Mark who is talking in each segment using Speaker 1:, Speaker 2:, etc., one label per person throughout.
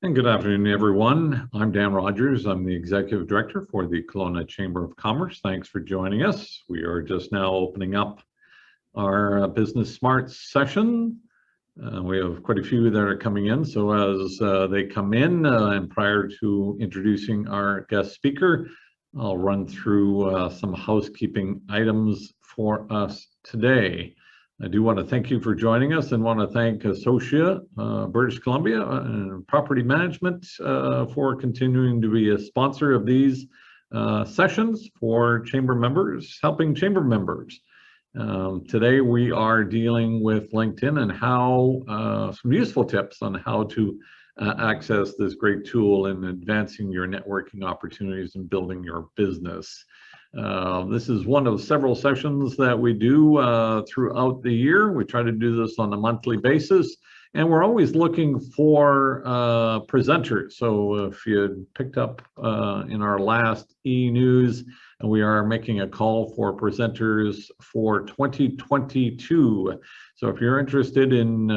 Speaker 1: And good afternoon, everyone. I'm Dan Rogers. I'm the Executive Director for the Kelowna Chamber of Commerce. Thanks for joining us. We are just now opening up our Business Smarts session. We have quite a few that are coming in. So as they come in, and prior to introducing our guest speaker, I'll run through some housekeeping items for us today. I do want to thank you for joining us and want to thank Associate British Columbia Property Management for continuing to be a sponsor of these sessions for chamber members, helping chamber members. Today we are dealing with LinkedIn and how some useful tips on how to access this great tool in advancing your networking opportunities and building your business. This is one of several sessions that we do throughout the year. We try to do this on a monthly basis, and we're always looking for presenters. So if you picked up in our last e-news, we are making a call for presenters for 2022. So if you're interested in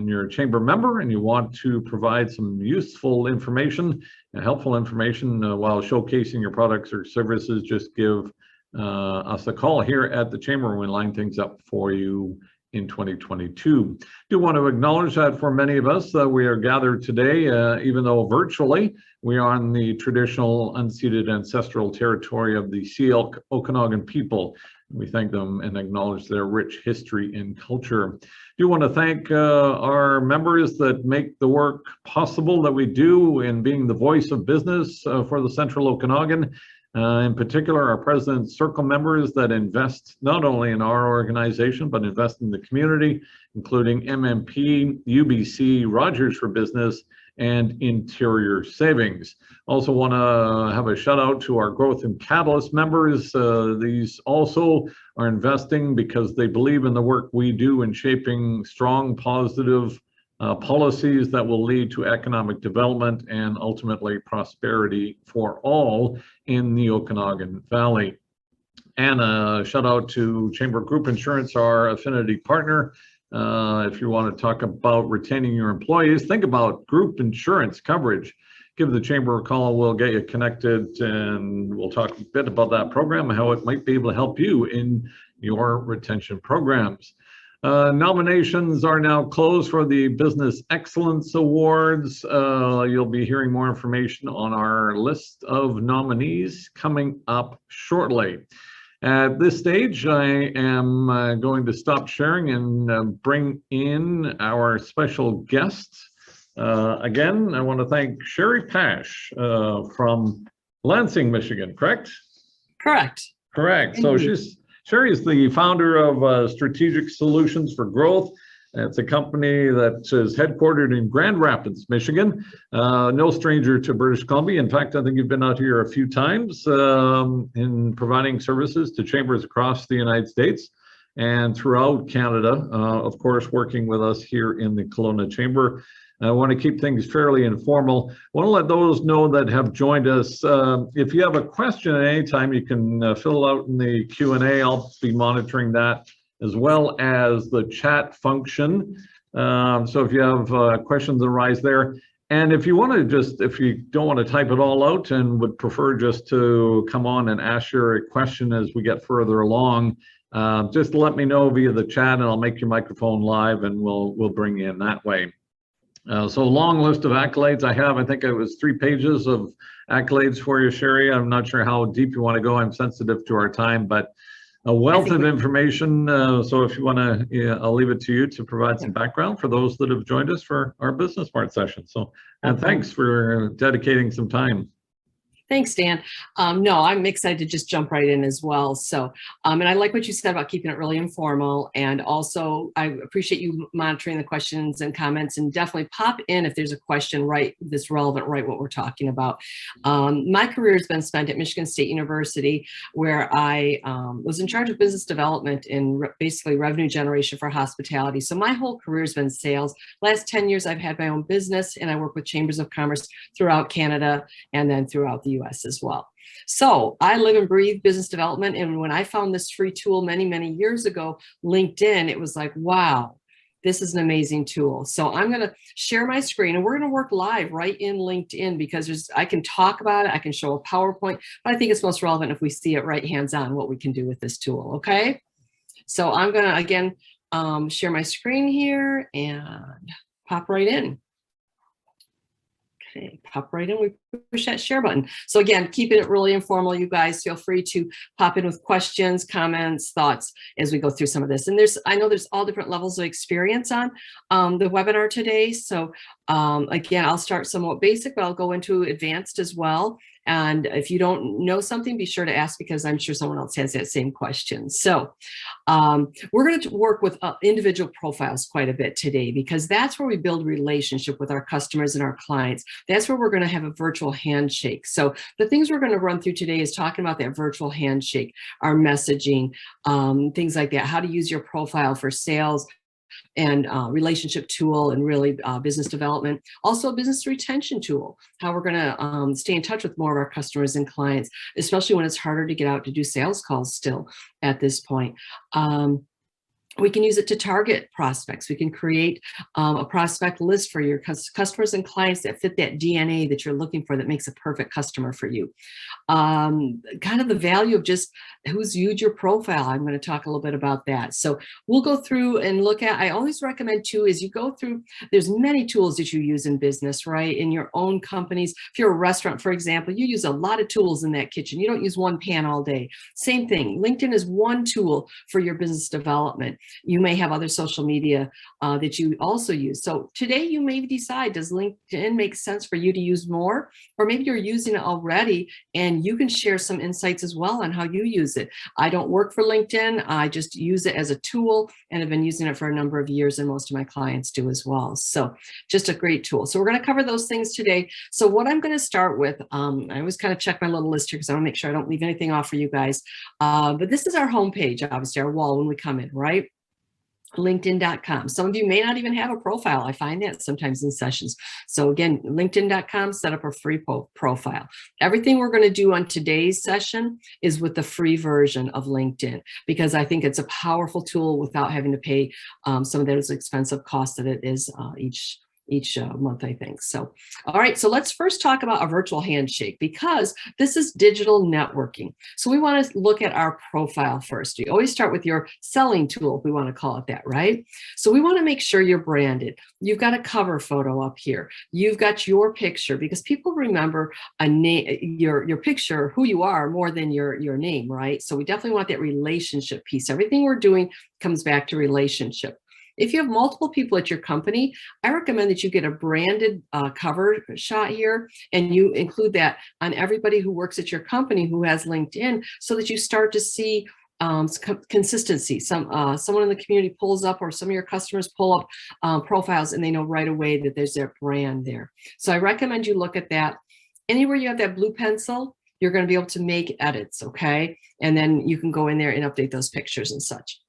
Speaker 1: your chamber member and you want to provide some useful information and helpful information while showcasing your products or services, just give us a call here at the chamber and we'll line things up for you in 2022. I do want to acknowledge that for many of us, we are gathered today, even though virtually, we are on the traditional unceded ancestral territory of the Seal Okanagan people. We thank them and acknowledge their rich history and culture. I do want to thank our members that make the work possible that we do in being the voice of business for the Central Okanagan. In particular, our President's Circle members that invest not only in our organization, but invest in the community, including MMP, UBC, Rogers for Business, and Interior Savings. Also want to have a shout out to our Growth and Catalyst members. These also are investing because they believe in the work we do in shaping strong, positive policies that will lead to economic development and ultimately prosperity for all in the Okanagan Valley. And a shout out to Chamber Group Insurance, our affinity partner. If you want to talk about retaining your employees, think about group insurance coverage. Give the Chamber a call, we'll get you connected and we'll talk a bit about that program and how it might be able to help you in your retention programs. Nominations are now closed for the Business Excellence Awards. You'll be hearing more information on our list of nominees coming up shortly. At this stage, I am going to stop sharing and bring in our special guest. Again, I want to thank Shari Pash from Lansing, Michigan, correct?
Speaker 2: Correct.
Speaker 1: Correct. So Shari is the founder of Strategic Solutions for Growth. It's a company that is headquartered in Grand Rapids, Michigan. No stranger to British Columbia. In fact, I think you've been out here a few times in providing services to chambers across the United States and throughout Canada, of course, working with us here in the Kelowna Chamber. I want to keep things fairly informal. I want to let those know that have joined us. If you have a question at any time, you can fill it out in the Q&A. I'll be monitoring that as well as the chat function. So if you have questions that arise there, and if you want to if you don't want to type it all out and would prefer just to come on and ask your question as we get further along, just let me know via the chat and I'll make your microphone live and we'll bring you in that way. So long list of accolades I have. I think it was 3 pages of accolades for you, Shari. I'm not sure how deep you want to go. I'm sensitive to our time, but a wealth of information. So if you want to, I'll leave it to you to provide some background for those that have joined us for our Business Smart session. So, and thanks for dedicating some time.
Speaker 2: Thanks, Dan. No, I'm excited to just jump right in as well. So, and I like what you said about keeping it really informal. And also, I appreciate you monitoring the questions and comments, and definitely pop in if there's a question that's relevant, what we're talking about. My career has been spent at Michigan State University, where I was in charge of business development and basically revenue generation for hospitality. So my whole career has been sales. Last 10 years, I've had my own business, and I work with chambers of commerce throughout Canada and then throughout the US as well. So I live and breathe business development. And when I found this free tool many, many years ago, LinkedIn, it was like, wow, this is an amazing tool. So I'm going to share my screen, and we're going to work live right in LinkedIn, because I can talk about it, I can show a PowerPoint, but I think it's most relevant if we see it right hands-on, what we can do with this tool, okay? So I'm going to, again, share my screen here and pop right in. Okay, pop right in, we push that share button. So again, keeping it really informal, you guys feel free to pop in with questions, comments, thoughts as we go through some of this. And I know there's all different levels of experience on the webinar today. So again, I'll start somewhat basic, but I'll go into advanced as well. And if you don't know something, be sure to ask, because I'm sure someone else has that same question. So we're going to work with individual profiles quite a bit today, because that's where we build relationship with our customers and our clients. That's where we're going to have a virtual handshake. So the things we're going to run through today is talking about that virtual handshake, our messaging, things like that, how to use your profile for sales and relationship tool, and really business development. Also a business retention tool, how we're going to stay in touch with more of our customers and clients, especially when it's harder to get out to do sales calls still at this point. We can use it to target prospects. We can create a prospect list for your customers and clients that fit that DNA that you're looking for, that makes a perfect customer for you. Kind of the value of just who's viewed your profile. I'm going to talk a little bit about that. So we'll go through and look at, I always recommend too, is you go through, there's many tools that you use in business, right? In your own companies. If you're a restaurant, for example, you use a lot of tools in that kitchen. You don't use one pan all day. Same thing. LinkedIn is one tool for your business development. You may have other social media that you also use. So today you may decide, does LinkedIn make sense for you to use more? Or maybe you're using it already, and you can share some insights as well on how you use it. I don't work for LinkedIn. I just use it as a tool, and have been using it for a number of years, and most of my clients do as well. So just a great tool. So we're going to cover those things today. So what I'm going to start with, I always kind of check my little list here, because I want to make sure I don't leave anything off for you guys. But this is our homepage, obviously our wall when we come in, right? LinkedIn.com. Some of you may not even have a profile. I find that sometimes in sessions. So again, LinkedIn.com, set up a free profile. Everything we're going to do on today's session is with the free version of LinkedIn, because I think it's a powerful tool without having to pay some of those expensive costs that it is each month, I think. So, all right, so let's first talk about a virtual handshake, because this is digital networking. So we want to look at our profile first. You always start with your selling tool, if we want to call it that, right? So we want to make sure you're branded. You've got a cover photo up here. You've got your picture, because people remember a name, your picture, who you are, more than your name, right? So we definitely want that relationship piece. Everything we're doing comes back to relationship. If you have multiple people at your company, I recommend that you get a branded cover shot here, and you include that on everybody who works at your company who has LinkedIn, so that you start to see consistency. Someone in the community pulls up, or some of your customers pull up profiles, and they know right away that there's their brand there. So I recommend you look at that. Anywhere you have that blue pencil, you're going to be able to make edits, okay? And then you can go in there and update those pictures and such.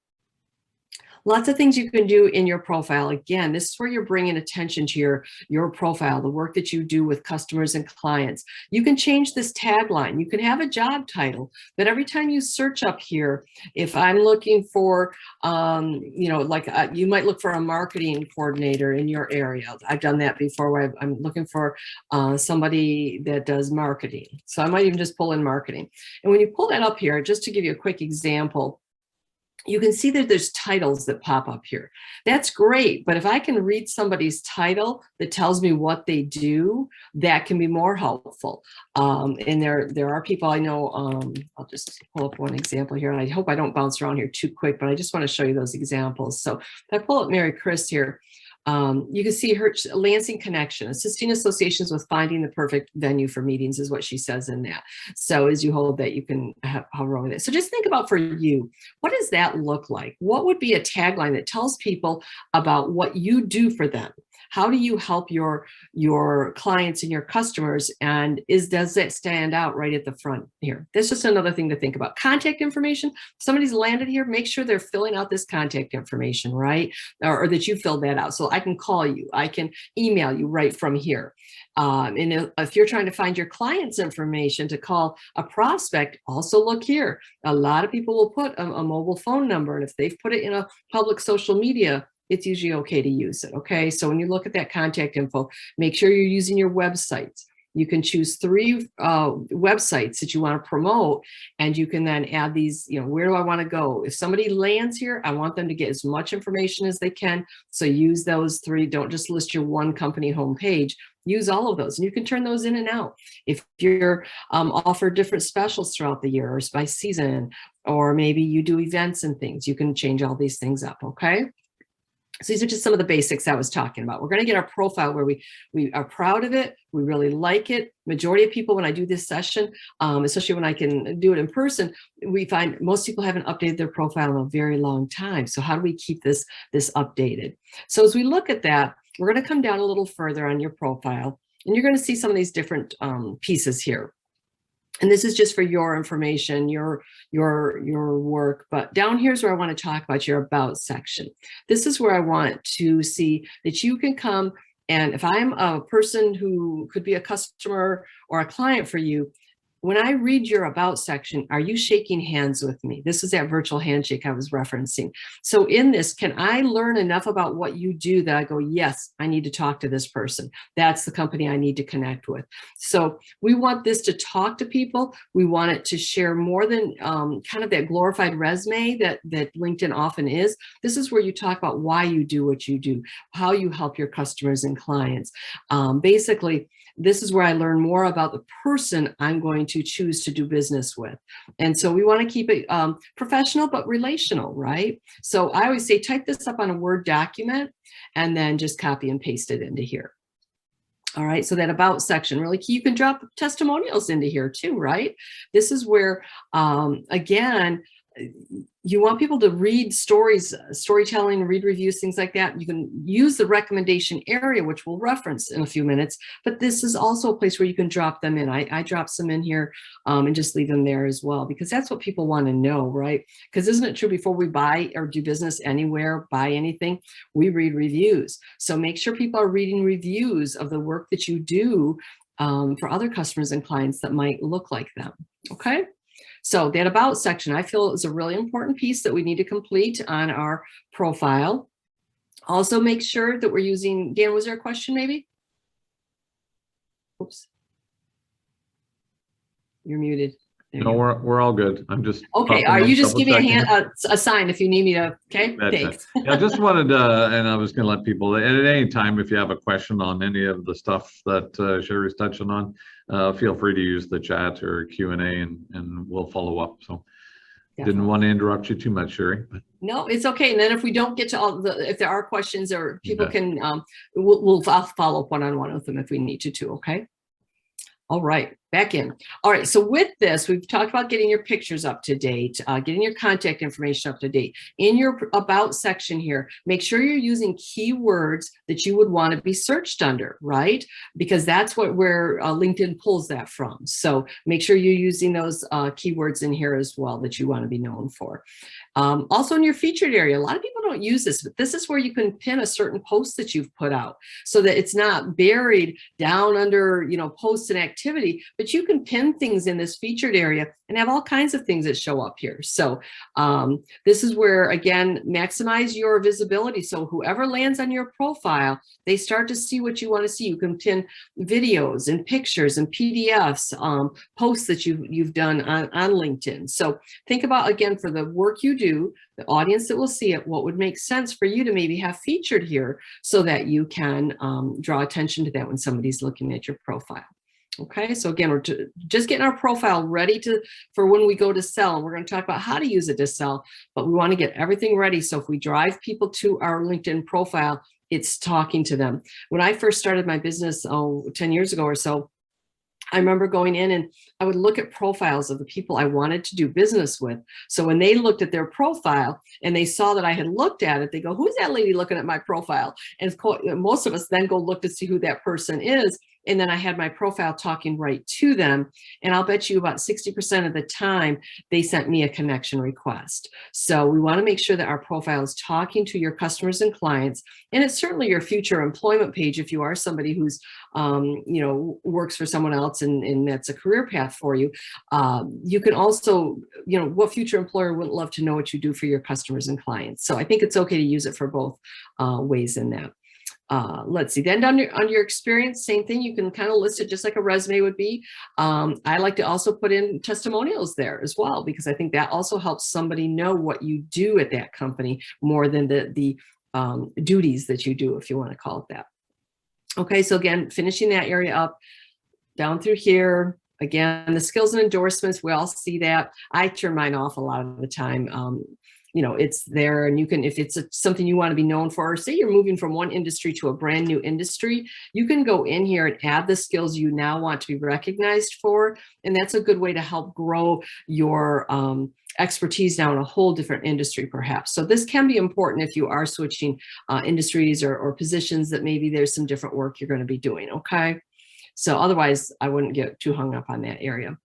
Speaker 2: Lots of things you can do in your profile. Again, this is where you're bringing attention to your profile, the work that you do with customers and clients. You can change this tagline. You can have a job title, but every time you search up here, if I'm looking for, you might look for a marketing coordinator in your area. I've done that before, where I'm looking for somebody that does marketing. So I might even just pull in marketing. And when you pull that up here, just to give you a quick example, you can see that there's titles that pop up here. That's great, but if I can read somebody's title that tells me what they do, that can be more helpful. And there are people I know, I'll just pull up one example here, and I hope I don't bounce around here too quick, but I just want to show you those examples. So if I pull up Mary Chris here, you can see her Lansing Connection, assisting associations with finding the perfect venue for meetings, is what she says in that. So as you hold that, you can hover over it. So just think about, for you, what does that look like? What would be a tagline that tells people about what you do for them? How do you help your clients and your customers? And does that stand out right at the front here? That's just another thing to think about. Contact information. If somebody's landed here, make sure they're filling out this contact information, right? Or that you filled that out. So I can call you, I can email you right from here. And if you're trying to find your client's information to call a prospect, also look here. A lot of people will put a mobile phone number, and if they've put it in a public social media, it's usually okay to use it, okay? So when you look at that contact info, make sure you're using your websites. You can choose 3 websites that you want to promote, and you can then add these, where do I want to go? If somebody lands here, I want them to get as much information as they can. So use those 3. Don't just list your one company homepage. Use all of those, and you can turn those in and out. If you're offer different specials throughout the year or by season, or maybe you do events and things, you can change all these things up, okay? So these are just some of the basics I was talking about. We're going to get our profile where we are proud of it. We really like it. Majority of people, when I do this session, especially when I can do it in person, we find most people haven't updated their profile in a very long time. So how do we keep this updated? So as we look at that, we're going to come down a little further on your profile, and you're going to see some of these different pieces here. And this is just for your information, your work. But down here's where I want to talk about your about section. This is where I want to see that you can come, and if I'm a person who could be a customer or a client for you, when I read your about section, are you shaking hands with me? This is that virtual handshake I was referencing. So in this, can I learn enough about what you do that I go, yes, I need to talk to this person. That's the company I need to connect with. So we want this to talk to people. We want it to share more than kind of that glorified resume that LinkedIn often is. This is where you talk about why you do what you do, how you help your customers and clients. Basically, this is where I learn more about the person I'm going to choose to do business with. And so we want to keep it professional, but relational, right? So I always say, type this up on a Word document and then just copy and paste it into here. All right, so that about section, really key. You can drop testimonials into here too, right? This is where, again, you want people to read stories, storytelling, read reviews, things like that. You can use the recommendation area, which we'll reference in a few minutes, but this is also a place where you can drop them in. I drop some in here and just leave them there as well, because that's what people want to know, right? Because isn't it true, before we buy or do business anywhere, buy anything, we read reviews. So make sure people are reading reviews of the work that you do for other customers and clients that might look like them, okay? So that about section, I feel, is a really important piece that we need to complete on our profile. Also make sure that we're using, Dan, was there a question maybe? Oops. You're muted. There
Speaker 1: No, we're all good. I'm just
Speaker 2: okay. Are you just give me a hand, a sign if you need me to? Okay, thanks.
Speaker 1: I just wanted to, and I was going to let people, at any time, if you have a question on any of the stuff that Shari's touching on, feel free to use the chat or Q&A, and we'll follow up. So definitely. Didn't want to interrupt you too much, Shari. But.
Speaker 2: No, it's okay. And then if we don't get to all the, if there are questions or people can, we'll follow up one-on-one with them if we need to too. Okay. All right, back in. All right, so with this, we've talked about getting your pictures up to date, getting your contact information up to date. In your about section here, make sure you're using keywords that you would want to be searched under, right? Because that's where LinkedIn pulls that from. So make sure you're using those keywords in here as well that you want to be known for. Also in your featured area, a lot of people don't use this, but this is where you can pin a certain post that you've put out so that it's not buried down under, posts and activity, but you can pin things in this featured area and have all kinds of things that show up here. So this is where, again, maximize your visibility. So whoever lands on your profile, they start to see what you want to see. You can pin videos and pictures and PDFs, posts that you've done on LinkedIn. So think about, again, for the work you do, the audience that will see it, what would make sense for you to maybe have featured here so that you can draw attention to that when somebody's looking at your profile. Okay, so again, we're just getting our profile ready for when we go to sell. We're going to talk about how to use it to sell, but we want to get everything ready. So if we drive people to our LinkedIn profile, it's talking to them. When I first started my business, 10 years ago or so, I remember going in and I would look at profiles of the people I wanted to do business with. So when they looked at their profile and they saw that I had looked at it, they go, who's that lady looking at my profile? And most of us then go look to see who that person is. and then I had my profile talking right to them. And I'll bet you about 60% of the time, they sent me a connection request. So we want to make sure that our profile is talking to your customers and clients. And it's certainly your future employment page if you are somebody who's, works for someone else and that's a career path for you. You can also, what future employer wouldn't love to know what you do for your customers and clients? So I think it's okay to use it for both ways in that. Let's see, then under your experience, same thing, you can kind of list it just like a resume would be. I like to also put in testimonials there as well, because I think that also helps somebody know what you do at that company more than the duties that you do, if you want to call it that. Okay, so again, finishing that area up, down through here. Again, the skills and endorsements, we all see that. I turn mine off a lot of the time. It's there, and you can, if it's something you want to be known for, or say you're moving from one industry to a brand new industry, you can go in here and add the skills you now want to be recognized for. And that's a good way to help grow your expertise now in a whole different industry, perhaps. So this can be important if you are switching industries or positions that maybe there's some different work you're going to be doing. Okay. So otherwise, I wouldn't get too hung up on that area.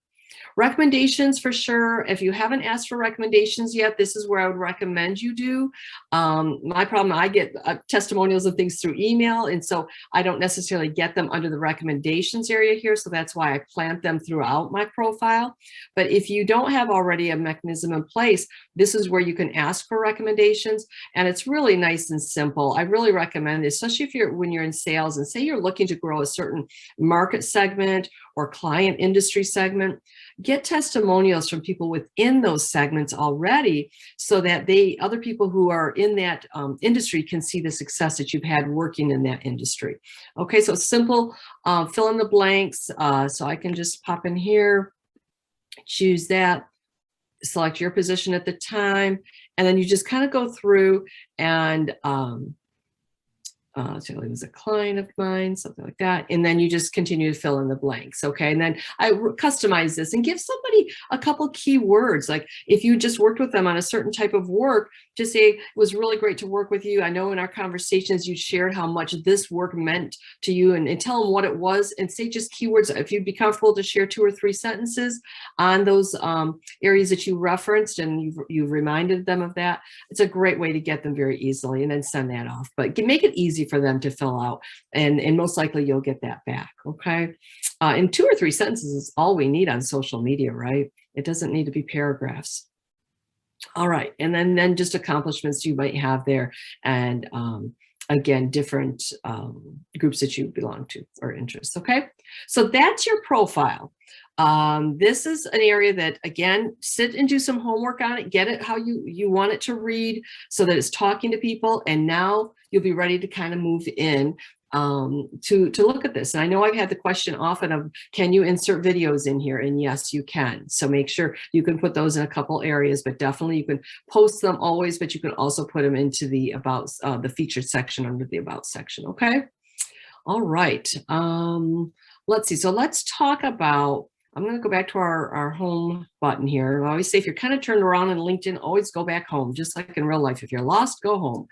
Speaker 2: Recommendations for sure. If you haven't asked for recommendations yet, this is where I would recommend you do. My problem, I get testimonials and things through email, and so I don't necessarily get them under the recommendations area here. So that's why I plant them throughout my profile. But if you don't have already a mechanism in place, this is where you can ask for recommendations. And it's really nice and simple. I really recommend it, especially when you're in sales and say you're looking to grow a certain market segment or client industry segment. Get testimonials from people within those segments already, so that other people who are in that industry can see the success that you've had working in that industry. Okay, so simple, fill in the blanks. So I can just pop in here, choose that, select your position at the time, and then you just kind of go through and so it was a client of mine, something like that. And then you just continue to fill in the blanks. Okay. And then I customize this and give somebody a couple key words. Like if you just worked with them on a certain type of work, just say, it was really great to work with you. I know in our conversations, you shared how much this work meant to you, and tell them what it was, and say just keywords. If you'd be comfortable to share 2 or 3 sentences on those areas that you referenced and you've reminded them of that, it's a great way to get them very easily, and then send that off. But make it easy for them to fill out, and most likely you'll get that back. Okay. And 2 or 3 sentences is all we need on social media, right? It doesn't need to be paragraphs. All right. And then just accomplishments you might have there. And again, different groups that you belong to or interests. Okay. So that's your profile. This is an area that, again, sit and do some homework on it, get it how you want it to read, so that it's talking to people. And now you'll be ready to kind of move in to look at this. And I know I've had the question often of, can you insert videos in here? And yes, you can. So make sure you can put those in a couple areas, but definitely you can post them always, but you can also put them into the about, the featured section under the about section. Okay. All right. Let's see. So let's talk about, I'm going to go back to our home button here. I always say, if you're kind of turned around in LinkedIn, always go back home, just like in real life. If you're lost, go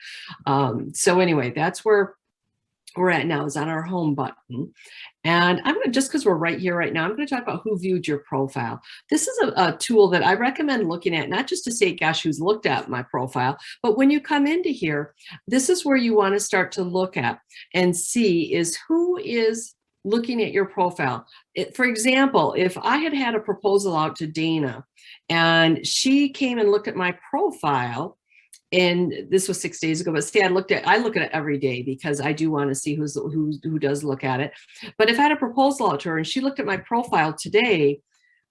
Speaker 2: home. So anyway, that's where we're at now, is on our home button. And I'm going to, just because we're right here right now, I'm going to talk about who viewed your profile. This is a tool that I recommend looking at, not just to say, gosh, who's looked at my profile, but when you come into here, this is where you want to start to look at and see is who is looking at your profile. For example, if I had had a proposal out to Dana and she came and looked at my profile, and this was 6 days ago, but see, I look at it every day because I do want to see who does look at it. But if I had a proposal out to her and she looked at my profile today,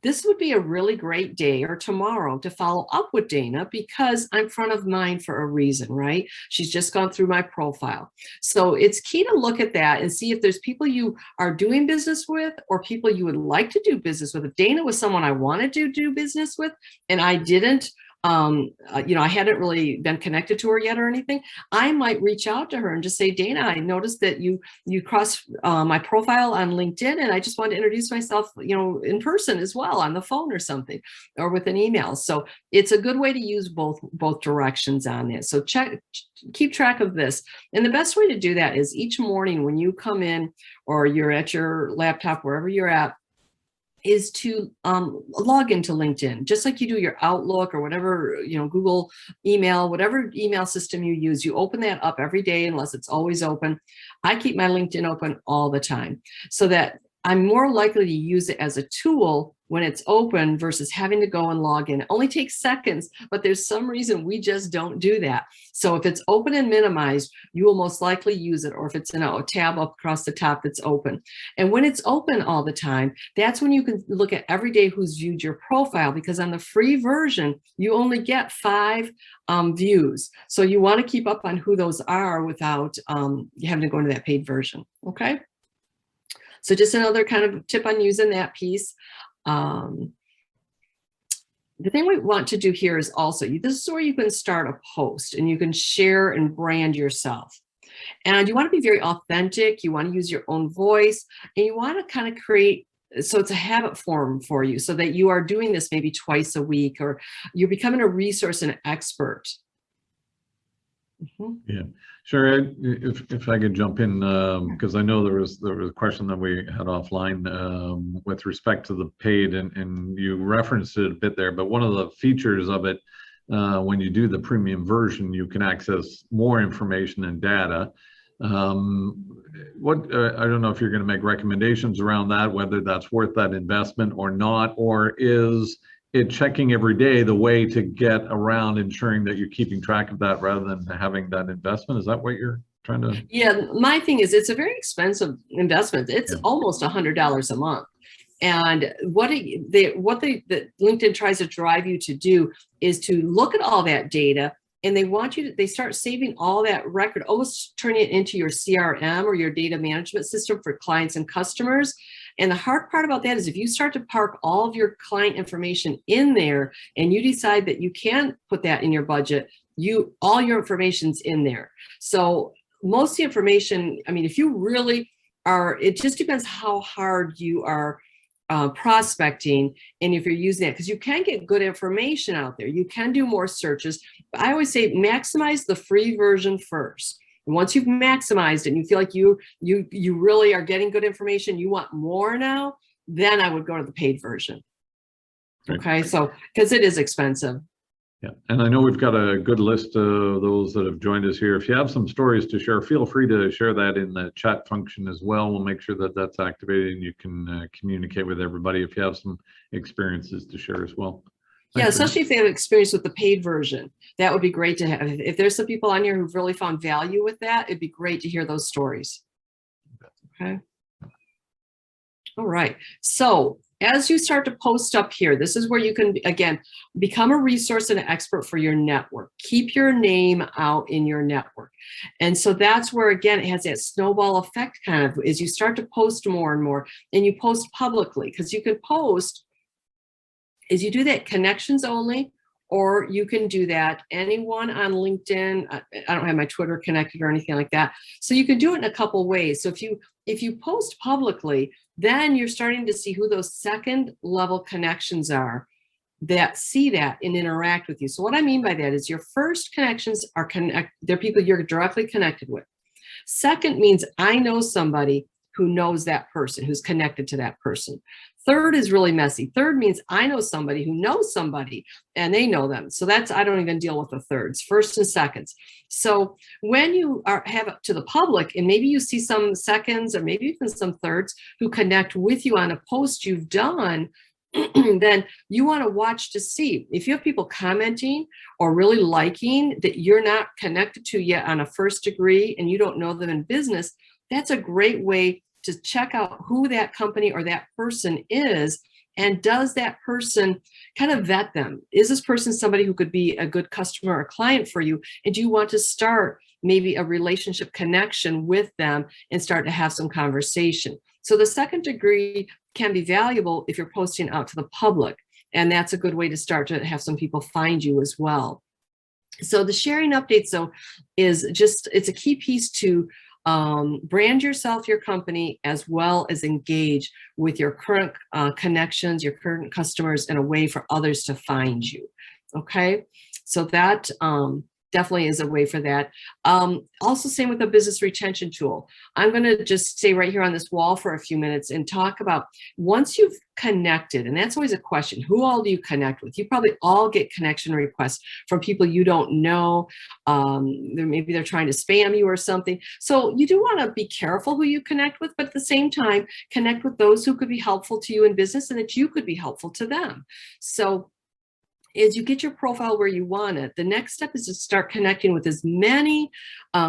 Speaker 2: this would be a really great day, or tomorrow, to follow up with Dana, because I'm front of mind for a reason, right? She's just gone through my profile. So it's key to look at that and see if there's people you are doing business with or people you would like to do business with. If Dana was someone I wanted to do business with and I didn't I hadn't really been connected to her yet or anything, I might reach out to her and just say, Dana, I noticed that you crossed my profile on LinkedIn, and I just wanted to introduce myself, in person as well, on the phone or something, or with an email. So it's a good way to use both directions on it. So keep track of this. And the best way to do that is each morning when you come in or you're at your laptop, wherever you're at, is to log into LinkedIn, just like you do your Outlook or whatever, Google email, whatever email system you use. You open that up every day unless it's always open. I keep my LinkedIn open all the time so that I'm more likely to use it as a tool when it's open versus having to go and log in. It only takes seconds, but there's some reason we just don't do that. So if it's open and minimized, you will most likely use it, or if it's in a tab up across the top that's open. And when it's open all the time, that's when you can look at every day who's viewed your profile, because on the free version, you only get 5 views. So you want to keep up on who those are without having to go into that paid version, okay? So just another kind of tip on using that piece. The thing we want to do here is also, this is where you can start a post and you can share and brand yourself. And you want to be very authentic. You want to use your own voice, and you want to kind of create, so it's a habit form for you, so that you are doing this maybe twice a week, or you're becoming a resource and an expert.
Speaker 1: Yeah, sure. If I could jump in, because I know there was a question that we had offline with respect to the paid, and you referenced it a bit there. But one of the features of it, when you do the premium version, you can access more information and data. I don't know if you're going to make recommendations around that, whether that's worth that investment or not, or is it checking every day the way to get around ensuring that you're keeping track of that rather than having that investment? Is that what you're trying to?
Speaker 2: Yeah, my thing is, it's a very expensive investment. It's almost $100 a month. And what LinkedIn tries to drive you to do is to look at all that data, and they start saving all that record, almost turning it into your CRM or your data management system for clients and customers. And the hard part about that is if you start to park all of your client information in there and you decide that you can't put that in your budget, all your information's in there. So most of the information, if you really are, it just depends how hard you are prospecting, and if you're using it, because you can get good information out there. You can do more searches. I always say maximize the free version first. And once you've maximized it and you feel like you really are getting good information, you want more now, then I would go to the paid version.
Speaker 1: Right.
Speaker 2: Okay, so because it is expensive.
Speaker 1: Yeah, and I know we've got a good list of those that have joined us here. If you have some stories to share, feel free to share that in the chat function as well. We'll make sure that that's activated and you can communicate with everybody if you have some experiences to share as well.
Speaker 2: Yeah, especially if they have experience with the paid version. That would be great to have. If there's some people on here who've really found value with that, it'd be great to hear those stories. Okay. All right. So as you start to post up here, this is where you can, again, become a resource and an expert for your network. Keep your name out in your network. And so that's where, again, it has that snowball effect kind of, as you start to post more and more, and you post publicly, because you can post, is you do that connections only, or you can do that anyone on LinkedIn. I don't have my Twitter connected or anything like that. So you can do it in a couple ways. So if you post publicly, then you're starting to see who those second level connections are that see that and interact with you. So what I mean by that is your first connections are they're people you're directly connected with. Second means I know somebody who knows that person, who's connected to that person. Third is really messy. Third means I know somebody who knows somebody and they know them. So I don't even deal with the thirds, first and seconds. So when you have it to the public, and maybe you see some seconds or maybe even some thirds who connect with you on a post you've done, then you want to watch to see if you have people commenting or really liking that you're not connected to yet on a first degree and you don't know them in business. That's a great way to check out who that company or that person is, and does that person kind of vet them? Is this person somebody who could be a good customer or client for you? And do you want to start maybe a relationship connection with them and start to have some conversation? So the second degree can be valuable if you're posting out to the public. And that's a good way to start to have some people find you as well. So the sharing updates, though, is just, it's a key piece to brand yourself, your company, as well as engage with your current connections, your current customers, in a way for others to find you. Okay, so that definitely is a way for that. Also, same with the business retention tool. I'm going to just stay right here on this wall for a few minutes and talk about, once you've connected, and that's always a question, who all do you connect with? You probably all get connection requests from people you don't know. Maybe they're trying to spam you or something. So you do want to be careful who you connect with, but at the same time, connect with those who could be helpful to you in business and that you could be helpful to them. So as you get your profile where you want it, the next step is to start connecting with as many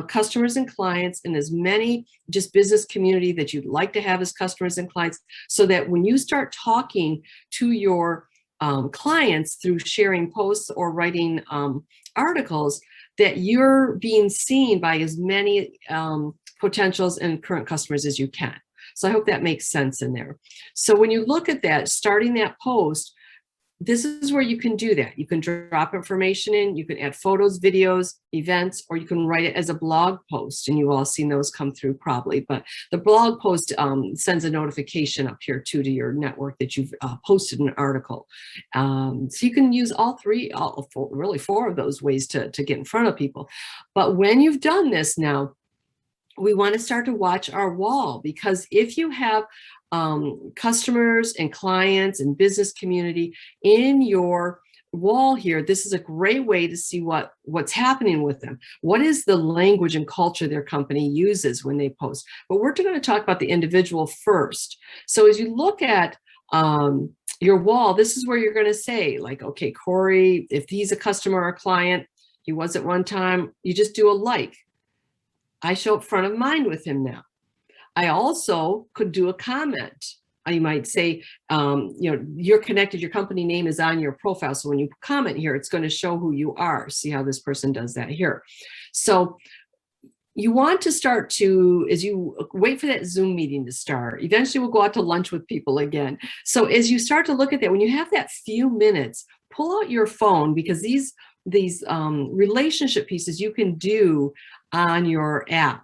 Speaker 2: customers and clients, and as many just business community that you'd like to have as customers and clients, so that when you start talking to your clients through sharing posts or writing articles, that you're being seen by as many potentials and current customers as you can. So I hope that makes sense in there. So when you look at that, starting that post, this is where you can do that. You can drop information in, you can add photos, videos, events, or you can write it as a blog post, and you've all seen those come through probably. But the blog post sends a notification up here too to your network that you've posted an article. So you can use all three, really four of those ways to get in front of people. But when you've done this now, we want to start to watch our wall, because if you have customers and clients and business community in your wall here, this is a great way to see what's happening with them. What is the language and culture their company uses when they post? But we're going to talk about the individual first. So as you look at your wall, this is where you're going to say, like, okay, Corey, if he's a customer or a client, he was at one time, you just do a like. I show up front of mind with him now. I also could do a comment. You might say, you're connected, your company name is on your profile. So when you comment here, it's going to show who you are. See how this person does that here. So you want to start to, as you wait for that Zoom meeting to start, eventually we'll go out to lunch with people again. So as you start to look at that, when you have that few minutes, pull out your phone, because these relationship pieces you can do on your app.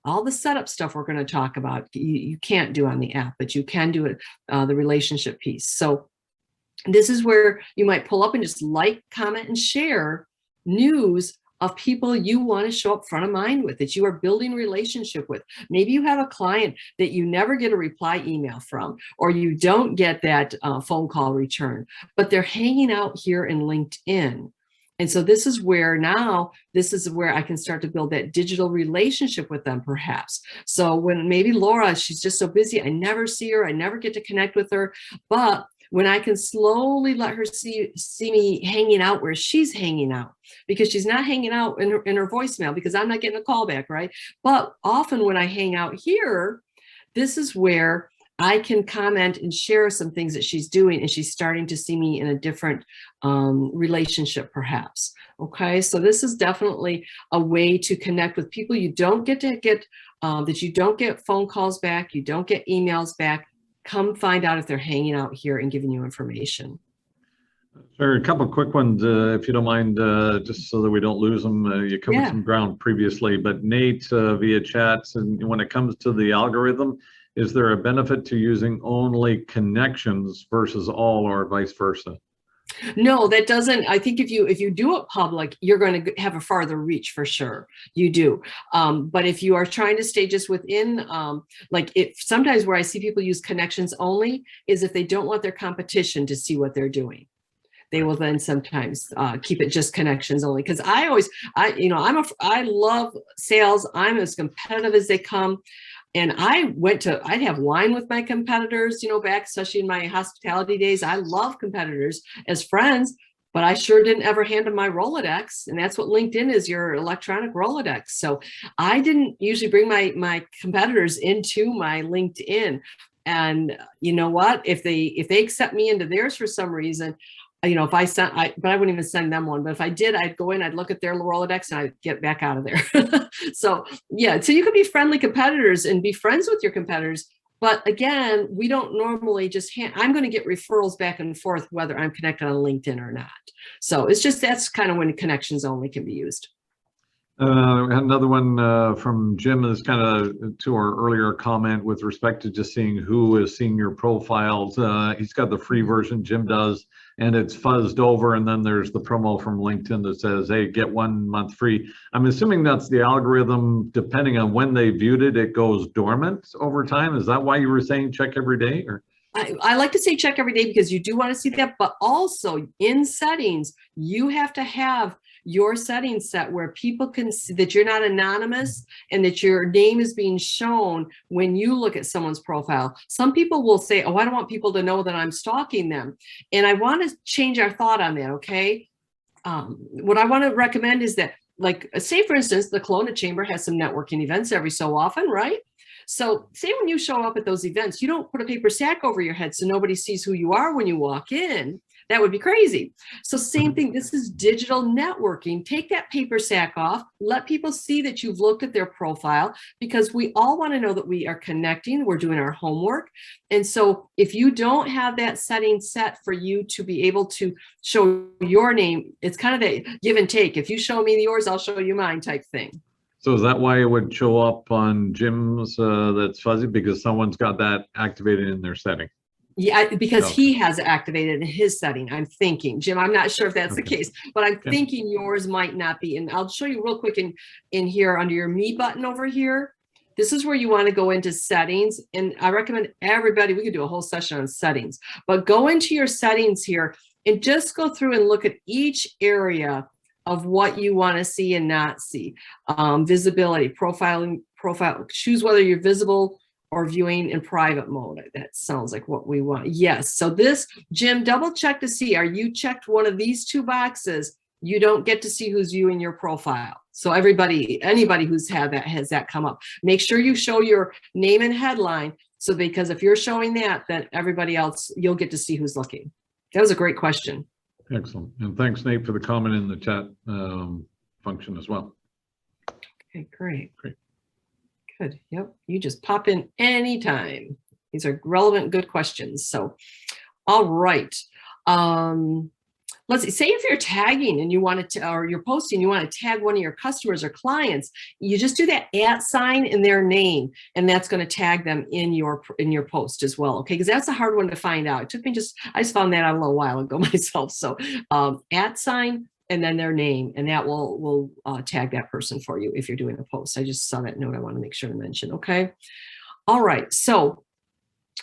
Speaker 2: All the setup stuff we're going to talk about, you can't do on the app, but you can do it, the relationship piece. So this is where you might pull up and just like, comment, and share news of people you want to show up front of mind with, that you are building relationship with. Maybe you have a client that you never get a reply email from, or you don't get that phone call return, but they're hanging out here in LinkedIn. And so this is where I can start to build that digital relationship with them, perhaps. So when maybe Laura, she's just so busy, I never see her, I never get to connect with her. But when I can slowly let her see me hanging out where she's hanging out, because she's not hanging out in her voicemail, because I'm not getting a call back, right? But often when I hang out here, this is where I can comment and share some things that she's doing, and she's starting to see me in a different relationship, perhaps. Okay, so this is definitely a way to connect with people you don't get that you don't get phone calls back, you don't get emails back. Come find out if they're hanging out here and giving you information.
Speaker 1: Sure, a couple of quick ones, if you don't mind, just so that we don't lose them. You covered some ground previously, but Nate, via chats, and when it comes to the algorithm, is there a benefit to using only connections versus all, or vice versa?
Speaker 2: No, that doesn't. I think if you do it public, you're going to have a farther reach for sure. You do. But if you are trying to stay just within, sometimes where I see people use connections only is if they don't want their competition to see what they're doing. They will then sometimes keep it just connections only. Because I love sales. I'm as competitive as they come. And I'd have wine with my competitors, back, especially in my hospitality days. I love competitors as friends, but I sure didn't ever hand them my Rolodex. And that's what LinkedIn is, your electronic Rolodex. So I didn't usually bring my competitors into my LinkedIn. And you know what? If they accept me into theirs for some reason, if I sent, but I wouldn't even send them one. But if I did, I'd go in, I'd look at their Rolodex, and I'd get back out of there. So yeah, so you can be friendly competitors and be friends with your competitors, But again, we don't normally just I'm going to get referrals back and forth whether I'm connected on LinkedIn or not. So it's just, that's kind of when connections only can be used.
Speaker 1: Another one from Jim is kind of to our earlier comment with respect to just seeing who is seeing your profiles. He's got the free version, Jim does, and it's fuzzed over. And then there's the promo from LinkedIn that says, hey, get 1 month free. I'm assuming that's the algorithm. Depending on when they viewed it, it goes dormant over time. Is that why you were saying check every day? Or
Speaker 2: I like to say check every day because you do want to see that, but also in settings, you have to have your settings set where people can see that you're not anonymous and that your name is being shown when you look at someone's profile. Some people will say, oh, I don't want people to know that I'm stalking them. And I want to change our thought on that, okay? What I want to recommend is that, like, say, for instance, the Kelowna Chamber has some networking events every so often, right? So say when you show up at those events, you don't put a paper sack over your head so nobody sees who you are when you walk in. That would be crazy. So same thing, this is digital networking. Take that paper sack off, let people see that you've looked at their profile, because we all want to know that we are connecting, we're doing our homework. And so if you don't have that setting set for you to be able to show your name, it's kind of a give and take. If you show me yours, I'll show you mine type thing.
Speaker 1: so is that why it would show up on Jim's that's fuzzy? Because someone's got that activated in their setting?
Speaker 2: Yeah, because
Speaker 1: Okay.
Speaker 2: he has it activated in his setting. I'm thinking, Jim, I'm not sure if that's the case, but I'm thinking yours might not be. And I'll show you real quick in here under your Me button over here. This is where you want to go into settings. And I recommend everybody, we could do a whole session on settings, but go into your settings here and just go through and look at each area of what you want to see and not see. Visibility, profiling, profile, choose whether you're visible or viewing in private mode. That sounds like what we want. Yes. So this, Jim, double check to see, are you checked one of these two boxes? You don't get to see who's viewing your profile. So everybody, anybody who's had that, has that come up. Make sure you show your name and headline. So because if you're showing that, then everybody else, you'll get to see who's looking. That was a great question.
Speaker 1: Excellent. And thanks, Nate, for the comment in the chat function as well.
Speaker 2: Okay, great.
Speaker 1: Great.
Speaker 2: Good. Yep. You just pop in anytime. These are relevant, good questions. So, all right. Let's see, say if you're tagging and you want to, or you're posting, you want to tag one of your customers or clients, you just do that @ sign in their name, and that's going to tag them in your post as well. Okay, because that's a hard one to find out. It took me I just found that out a little while ago myself. So @ sign and then their name, and that will tag that person for you if you're doing a post. I just saw that note. I want to make sure to mention. Okay. All right. So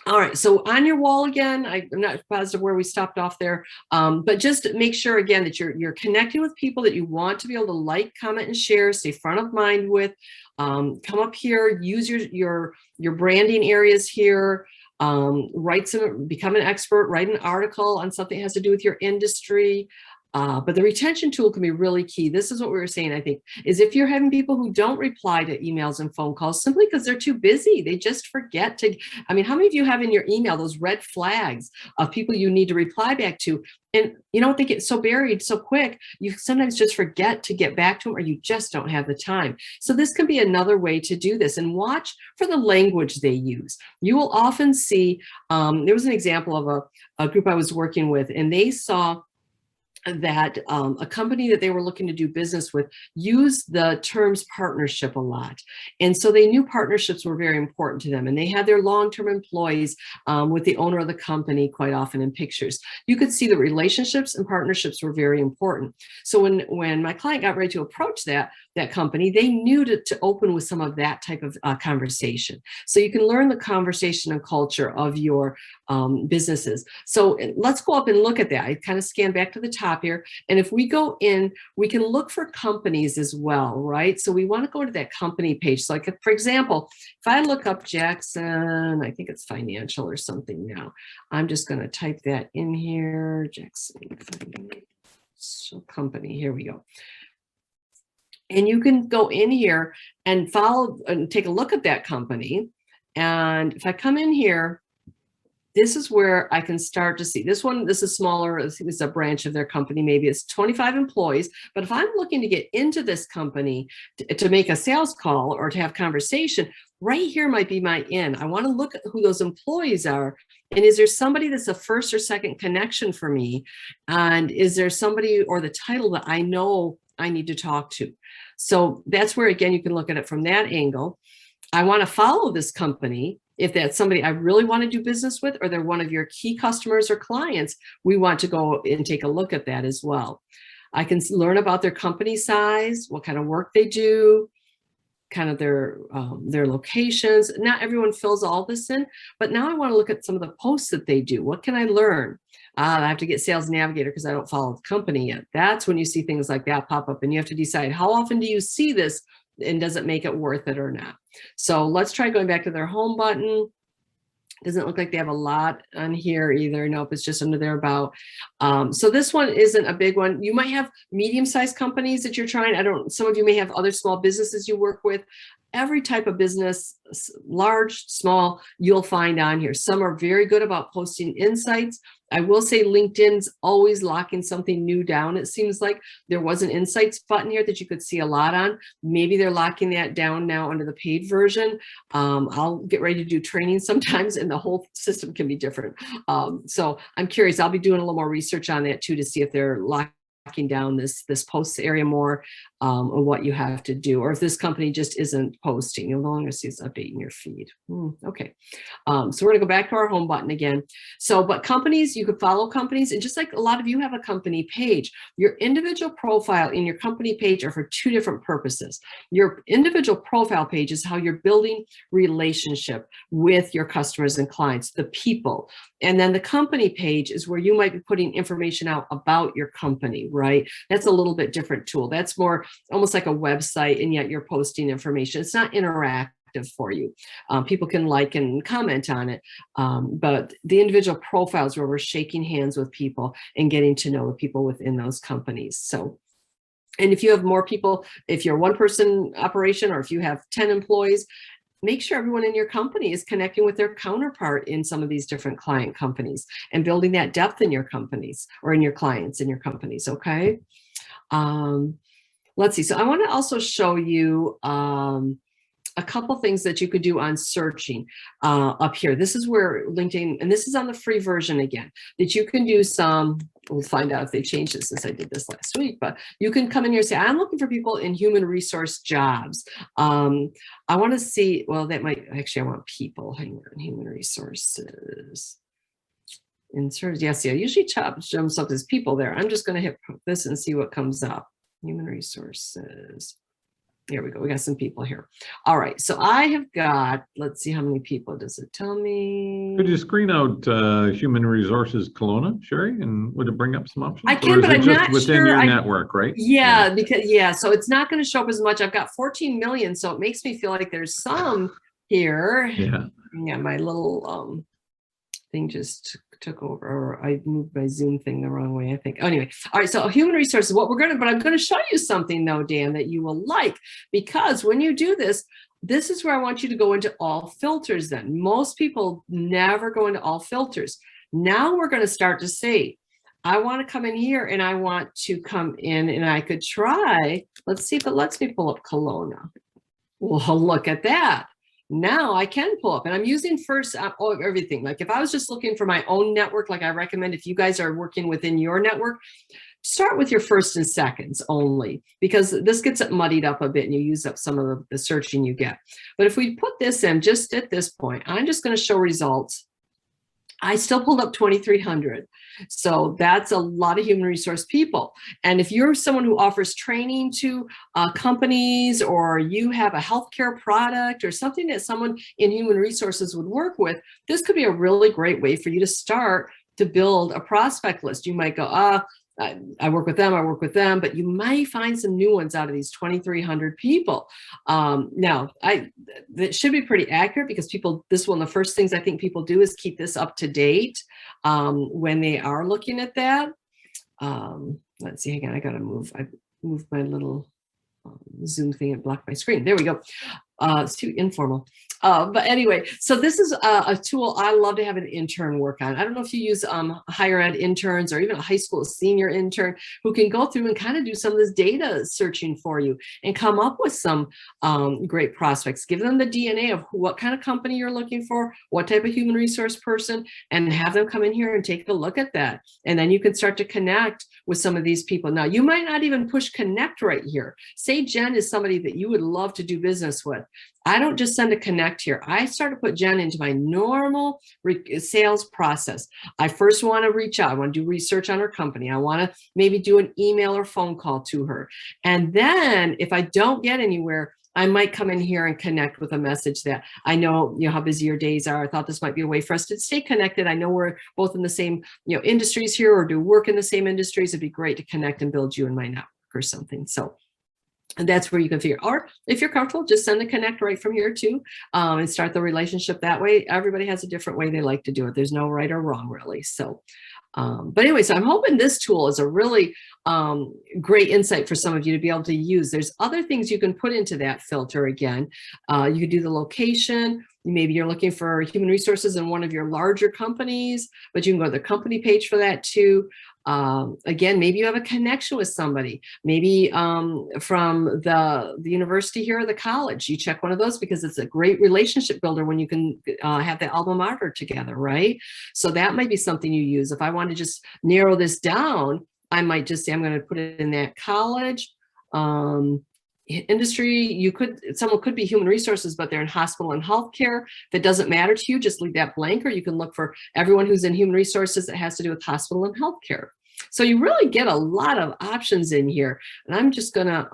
Speaker 2: on your wall again, I'm not positive where we stopped off there, but just make sure again that you're connecting with people that you want to be able to like, comment, and share, stay front of mind with. Come up here, use your branding areas here. Become an expert, write an article on something that has to do with your industry. But the retention tool can be really key. This is what we were saying, I think, is if you're having people who don't reply to emails and phone calls simply because they're too busy, they just forget to, I mean, how many of you have in your email those red flags of people you need to reply back to? And you know, they get so buried so quick, you sometimes just forget to get back to them, or you just don't have the time. So this can be another way to do this, and watch for the language they use. You will often see, there was an example of a group I was working with, and they saw that a company that they were looking to do business with used the terms partnership a lot. And so they knew partnerships were very important to them. And they had their long-term employees with the owner of the company quite often in pictures. You could see that relationships and partnerships were very important. So when my client got ready to approach that company, they knew to open with some of that type of conversation. So you can learn the conversation and culture of your businesses. So let's go up and look at that. I kind of scan back to the top here. And if we go in, we can look for companies as well, right? So we want to go to that company page. So like, for example, if I look up Jackson, I think it's financial or something now. I'm just going to type that in here, Jackson Financial Company. Here we go. And you can go in here and follow and take a look at that company. And if I come in here, this is where I can start to see this one. This is smaller. It's a branch of their company. Maybe it's 25 employees. But if I'm looking to get into this company to make a sales call or to have conversation, right here might be my in. I want to look at who those employees are. And is there somebody that's a first or second connection for me? And is there somebody or the title that I know I need to talk to? So that's where, again, you can look at it from that angle. I want to follow this company. If that's somebody I really want to do business with, or they're one of your key customers or clients, we want to go and take a look at that as well. I can learn about their company size, what kind of work they do, kind of their locations. Not everyone fills all this in, but now I want to look at some of the posts that they do. What can I learn? I have to get Sales Navigator because I don't follow the company yet. That's when you see things like that pop up, and you have to decide how often do you see this, and does it make it worth it or not? So let's try going back to their home button. Doesn't look like they have a lot on here either. Nope, it's just under their about. So this one isn't a big one. You might have medium-sized companies that you're trying. Some of you may have other small businesses you work with. Every type of business, large, small, you'll find on here. Some are very good about posting insights. I will say LinkedIn's always locking something new down. It seems like there was an insights button here that you could see a lot on. Maybe they're locking that down now under the paid version. I'll get ready to do training sometimes, and the whole system can be different. So I'm curious. I'll be doing a little more research on that too to see if they're locking down this posts area more, or what you have to do, or if this company just isn't posting. You'll no longer see this update in your feed. Okay, so we're gonna go back to our home button again. So, but companies, you could follow companies, and just like a lot of you have a company page, your individual profile and your company page are for two different purposes. Your individual profile page is how you're building relationship with your customers and clients, the people. And then the company page is where you might be putting information out about your company, right? That's a little bit different tool. That's more almost like a website, and yet you're posting information. It's not interactive for you. People can like and comment on it, but the individual profiles where we're shaking hands with people and getting to know the people within those companies. So, and if you have more people, if you're a one-person operation, or if you have 10 employees, make sure everyone in your company is connecting with their counterpart in some of these different client companies and building that depth in your companies, or in your clients in your companies, okay? Let's see. So I want to also show you a couple things that you could do on searching up here. This is where LinkedIn, and this is on the free version again, that you can do some, we'll find out if they changed it since I did this last week, but you can come in here and say, I'm looking for people in human resource jobs. I want to see, well, that might, actually, I want people, hang on, human resources. Insert, yes, yeah, usually jumps up as people there. I'm just going to hit this and see what comes up. Human resources. There we go. We got some people here. All right. So I have got, let's see how many people does it tell me.
Speaker 1: Could you screen out Human Resources Kelowna, Shari, and would it bring up some options?
Speaker 2: I can, but I'm not
Speaker 1: within
Speaker 2: sure.
Speaker 1: your network, right?
Speaker 2: Yeah, because so it's not going to show up as much. I've got 14 million, so it makes me feel like there's some here. Yeah, my little thing just took over, or I moved my Zoom thing the wrong way, I think. Anyway, all right, so human resources, but I'm going to show you something though, Dan, that you will like, because when you do this, this is where I want you to go into all filters then. Most people never go into all filters. Now we're going to start to say, I want to come in here and I want to come in, and I could try, let's see if it lets me pull up Kelowna. Well, look at that. Now I can pull up, and I'm using first everything. Like if I was just looking for my own network, like I recommend if you guys are working within your network, start with your first and seconds only, because this gets it muddied up a bit and you use up some of the searching you get. But if we put this in just at this point, I'm just going to show results. I still pulled up 2,300. So that's a lot of human resource people. And if you're someone who offers training to companies, or you have a healthcare product or something that someone in human resources would work with, this could be a really great way for you to start to build a prospect list. You might go, I work with them, but you might find some new ones out of these 2,300 people. Now, that should be pretty accurate, because this one, the first things I think people do is keep this up to date when they are looking at that. Let's see, again, I moved my little Zoom thing and blocked my screen. There we go. It's too informal. But anyway, so this is a tool I love to have an intern work on. I don't know if you use higher ed interns or even a high school senior intern who can go through and kind of do some of this data searching for you and come up with some great prospects. Give them the DNA of what kind of company you're looking for, what type of human resource person, and have them come in here and take a look at that. And then you can start to connect with some of these people. Now, you might not even push connect right here. Say Jen is somebody that you would love to do business with. I don't just send a connect here. I start to put Jen into my normal sales process. I first want to reach out. I want to do research on her company. I want to maybe do an email or phone call to her. And then if I don't get anywhere, I might come in here and connect with a message that I know, how busy your days are. I thought this might be a way for us to stay connected. I know we're both in the same, industries here or do work in the same industries. It'd be great to connect and build you in my network or something. So, and that's where you can figure, or if you're comfortable, just send a connect right from here too, and start the relationship that way. Everybody has a different way they like to do it. There's no right or wrong really. So, but anyway, so I'm hoping this tool is a really great insight for some of you to be able to use. There's other things you can put into that filter again. You could do the location. Maybe you're looking for human resources in one of your larger companies, but you can go to the company page for that too. Again, maybe you have a connection with somebody, maybe from the university here or the college. You check one of those because it's a great relationship builder when you can have the alma mater together, right? So that might be something you use. If I want to just narrow this down, I might just say I'm going to put it in that college. Industry, someone could be human resources, but they're in hospital and healthcare. If it doesn't matter to you, just leave that blank, or you can look for everyone who's in human resources that has to do with hospital and healthcare. So you really get a lot of options in here. And I'm just gonna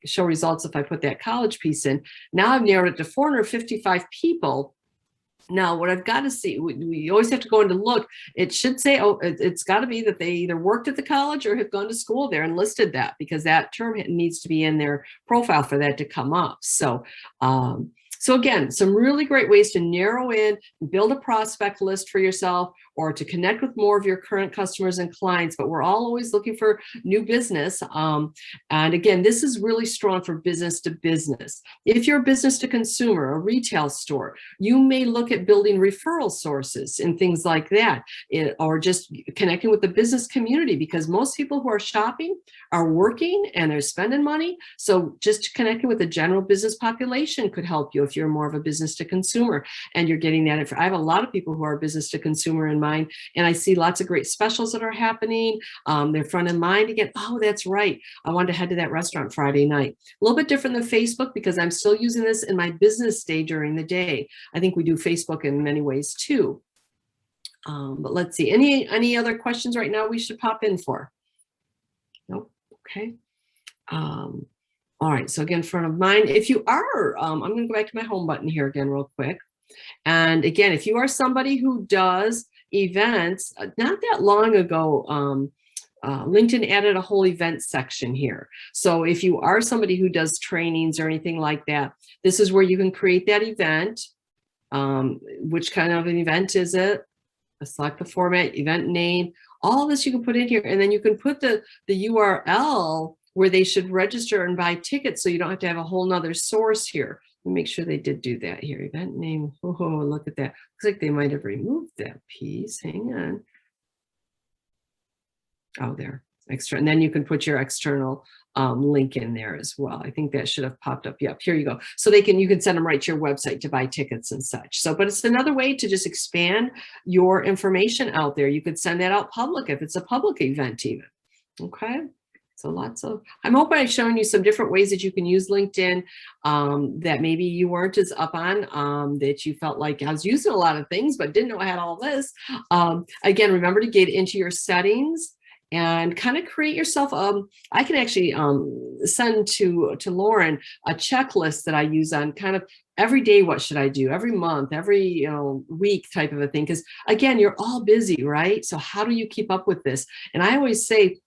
Speaker 2: show results if I put that college piece in. Now I've narrowed it to 455 people. Now, what I've got to see, we always have to go in to look. It should say, it's got to be that they either worked at the college or have gone to school there and listed that, because that term needs to be in their profile for that to come up. So, so again, some really great ways to narrow in, build a prospect list for yourself, or to connect with more of your current customers and clients. But we're all always looking for new business. And again, this is really strong for business to business. If you're a business to consumer, a retail store, you may look at building referral sources and things like that, or just connecting with the business community, because most people who are shopping are working and they're spending money. So just connecting with the general business population could help you if you're more of a business to consumer and you're getting that. I have a lot of people who are business to consumer in mind, and I see lots of great specials that are happening. They're front of mind again. Oh, that's right. I wanted to head to that restaurant Friday night. A little bit different than Facebook because I'm still using this in my business day during the day. I think we do Facebook in many ways too. But let's see, any other questions right now we should pop in for? Nope. Okay. All right, so again, front of mind, if you are, I'm going to go back to my home button here again real quick. And again, if you are somebody who does events, not that long ago, LinkedIn added a whole event section here. So if you are somebody who does trainings or anything like that, this is where you can create that event. Which kind of an event is it? Select the format, event name, all this you can put in here. And then you can put the URL where they should register and buy tickets, so you don't have to have a whole nother source here. Let me make sure they did do that here. Event name, oh, look at that. Looks like they might have removed that piece. Hang on. Oh, there, extra. And then you can put your external link in there as well. I think that should have popped up. Yep, here you go. So you can send them right to your website to buy tickets and such. So, but it's another way to just expand your information out there. You could send that out public if it's a public event even. Okay. So I'm hoping I've shown you some different ways that you can use LinkedIn that maybe you weren't as up on, that you felt like I was using a lot of things, but didn't know I had all this. Again, remember to get into your settings and kind of create yourself. I can actually send to Lauren a checklist that I use on kind of every day. What should I do? Every month, every week type of a thing. Because again, you're all busy, right? So how do you keep up with this? And I always say,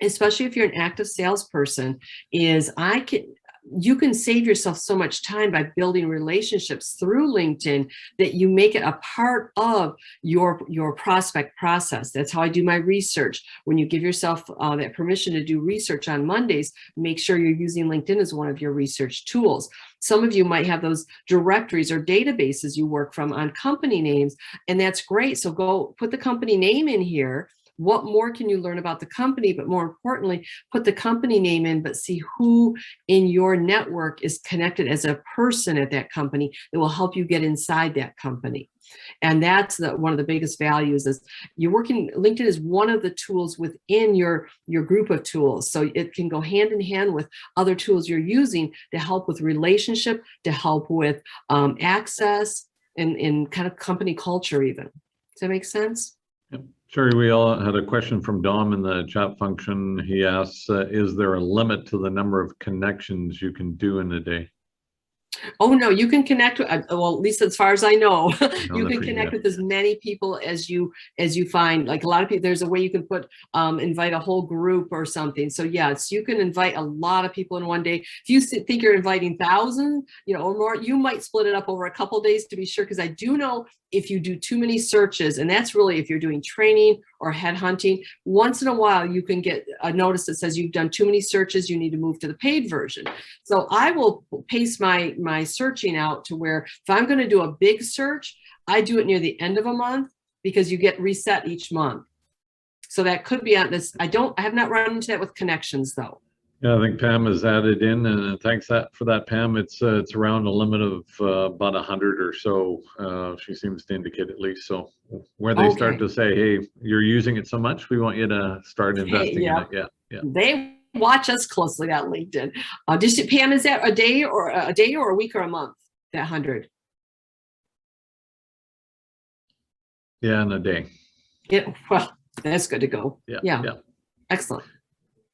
Speaker 2: especially if you're an active salesperson, is you can save yourself so much time by building relationships through LinkedIn that you make it a part of your prospect process. That's how I do my research. When you give yourself that permission to do research on Mondays, make sure you're using LinkedIn as one of your research tools. Some of you might have those directories or databases you work from on company names, and that's great. So go put the company name in here. What more can you learn about the company? But more importantly, put the company name in, but see who in your network is connected as a person at that company that will help you get inside that company. And that's one of the biggest values is LinkedIn is one of the tools within your group of tools. So it can go hand in hand with other tools you're using to help with relationship, to help with access and kind of company culture even. Does that make sense?
Speaker 1: Yep. Shari, we all had a question from Dom in the chat function. He asks, is there a limit to the number of connections you can do in a day?
Speaker 2: Oh, no, you can connect with, well, at least as far as I know, you can connect
Speaker 1: yeah.
Speaker 2: with as many people as you find. Like a lot of people, there's a way you can put, invite a whole group or something. So yes, you can invite a lot of people in one day. If you think you're inviting thousands, or more, you might split it up over a couple of days to be sure. Because I do know if you do too many searches, and that's really if you're doing training or headhunting, once in a while you can get a notice that says you've done too many searches, you need to move to the paid version. So I will pace my searching out to where if I'm going to do a big search, I do it near the end of a month because you get reset each month. So that could be on this. I have not run into that with connections though.
Speaker 1: Yeah, I think Pam has added in, and thanks for that, Pam. It's around a limit of about 100 or so. She seems to indicate at least. So where they start to say, "Hey, you're using it so much, we want you to start investing in it." Yeah.
Speaker 2: They watch us closely on LinkedIn. Pam, is that a day or a week or a month? That 100.
Speaker 1: Yeah, in a day.
Speaker 2: Yeah. Well, that's good to go. Yeah. Excellent.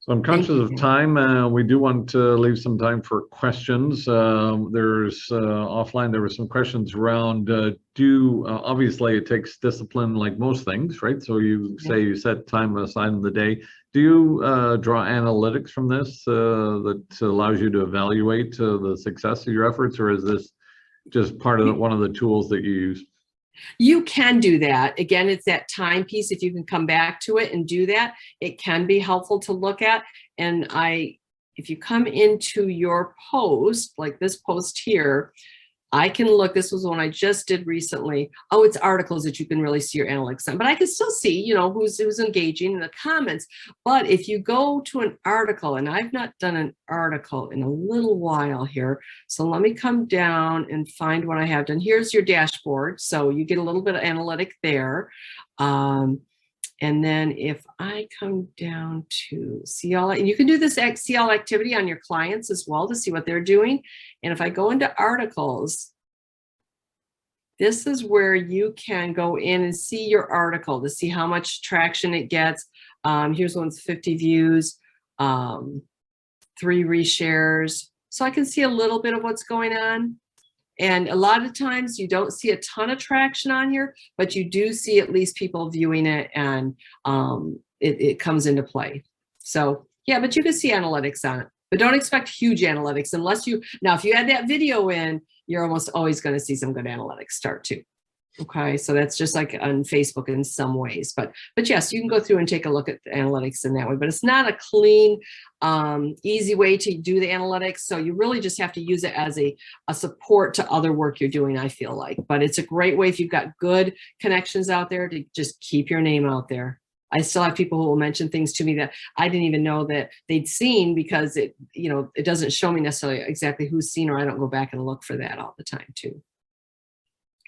Speaker 1: So I'm conscious of time. We do want to leave some time for questions. There's offline, there were some questions around, obviously it takes discipline like most things, right? So you say you set time aside in the day. Do you draw analytics from this that allows you to evaluate the success of your efforts, or is this just part of one of the tools that you use?
Speaker 2: You can do that. Again, it's that time piece. If you can come back to it and do that, it can be helpful to look at. And if you come into your post, like this post here, I can look, this was one I just did recently. Oh, it's articles that you can really see your analytics on, but I can still see, who's engaging in the comments. But if you go to an article, and I've not done an article in a little while here, so let me come down and find what I have done. Here's your dashboard. So you get a little bit of analytic there. And then if I come down to see all, and you can do this see all activity on your clients as well to see what they're doing. And if I go into articles, this is where you can go in and see your article to see how much traction it gets. Here's one with 50 views, 3 reshares. So I can see a little bit of what's going on. And a lot of times you don't see a ton of traction on here, but you do see at least people viewing it, and it comes into play. So yeah, but you can see analytics on it, but don't expect huge analytics unless now if you add that video in, you're almost always going to see some good analytics start too. Okay, so that's just like on Facebook in some ways, but yes, you can go through and take a look at the analytics in that way, but it's not a clean, easy way to do the analytics. So you really just have to use it as a support to other work you're doing, I feel like. But it's a great way if you've got good connections out there to just keep your name out there. I still have people who will mention things to me that I didn't even know that they'd seen, because it doesn't show me necessarily exactly who's seen, or I don't go back and look for that all the time too.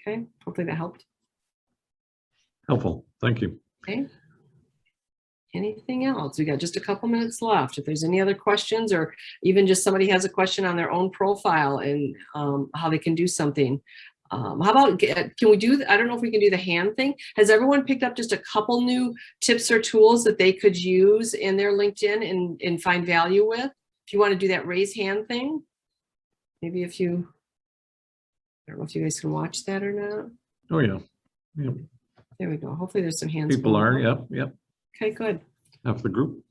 Speaker 2: Okay, hopefully that helped.
Speaker 1: Helpful, thank you.
Speaker 2: Okay. Anything else? We got just a couple minutes left. If there's any other questions, or even just somebody has a question on their own profile and how they can do something. How about, can we do, I don't know if we can do the hand thing. Has everyone picked up just a couple new tips or tools that they could use in their LinkedIn and find value with? If you want to do that raise hand thing, maybe if you, I don't know if you guys can watch that or not.
Speaker 1: Oh yeah.
Speaker 2: There we go. Hopefully there's some hands.
Speaker 1: People are, yep.
Speaker 2: Okay, good.
Speaker 1: Half the group.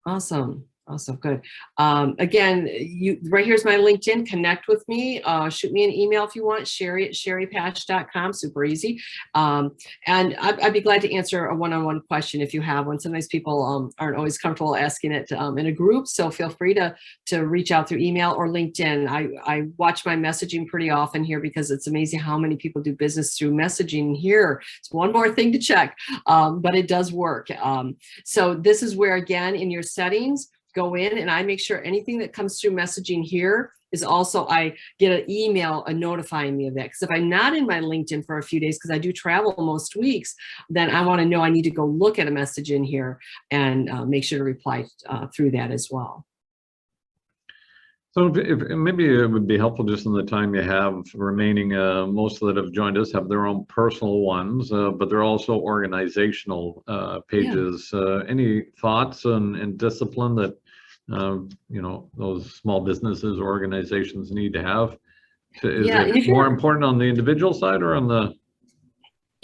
Speaker 2: Awesome. Awesome, good. Again, right here's my LinkedIn. Connect with me. Shoot me an email if you want. Shari at sharipash.com. Super easy. And I'd be glad to answer a one-on-one question if you have one. Sometimes people aren't always comfortable asking it in a group, so feel free to reach out through email or LinkedIn. I watch my messaging pretty often here because it's amazing how many people do business through messaging here. It's one more thing to check, but it does work. So this is where, again, in your settings, go in and I make sure anything that comes through messaging here is also, I get an email notifying me of that. Because if I'm not in my LinkedIn for a few days, because I do travel most weeks, then I want to know I need to go look at a message in here and make sure to reply through that as well.
Speaker 1: So if maybe it would be helpful just in the time you have remaining, most that have joined us have their own personal ones, but they're also organizational pages. Yeah. Any thoughts and discipline that, you know, those small businesses or organizations need to have? Is it more important on the individual side or on the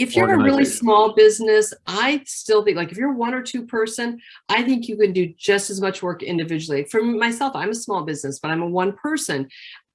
Speaker 2: If you're a really small business, I still think, like, if you're one or two person, I think you can do just as much work individually. For myself, I'm a small business, but I'm a one person.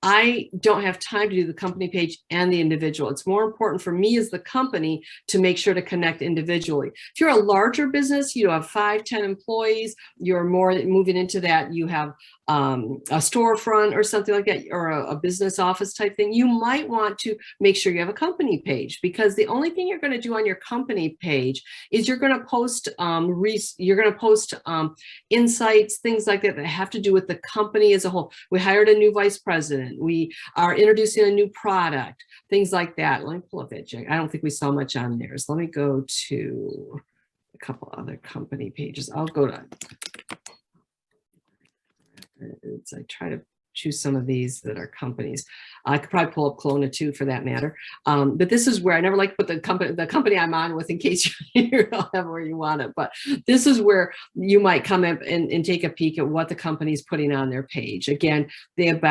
Speaker 2: I don't have time to do the company page and the individual. It's more important for me as the company to make sure to connect individually. If you're a larger business, you have 5, 10 employees, you're more moving into that, you have a storefront or something like that, or a business office type thing, you might want to make sure you have a company page, because the only thing you're going to do on your company page is you're going to post insights, things like that have to do with the company as a whole. We hired a new vice president. We are introducing a new product, things like that. Let me pull up that. I don't think we saw much on there. So let me go to a couple other company pages. I'll go to, I try to choose some of these that are companies. I could probably pull up Kelowna too, for that matter. But this is where I never like to put the company I'm on with, in case you don't have where you want it. But this is where you might come up and take a peek at what the company's putting on their page. Again, if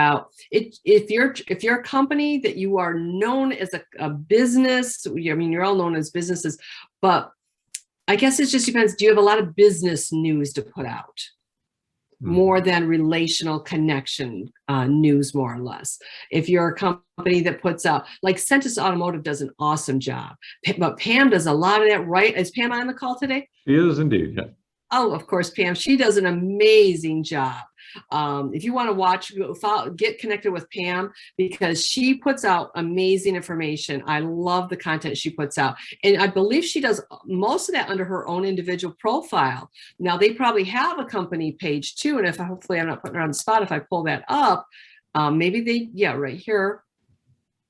Speaker 2: you're a company that you are known as a business, I mean, you're all known as businesses, but I guess it just depends. Do you have a lot of business news to put out? More than relational connection news, more or less. If you're a company that puts out, like Centus Automotive does an awesome job, but Pam does a lot of that, right? Is Pam on the call today?
Speaker 1: She is indeed, yeah.
Speaker 2: Oh, of course, Pam. She does an amazing job. If you want to watch, get connected with Pam, because she puts out amazing information. I love the content she puts out. And I believe she does most of that under her own individual profile. Now, they probably have a company page too. And hopefully I'm not putting her on the spot, if I pull that up, maybe right here.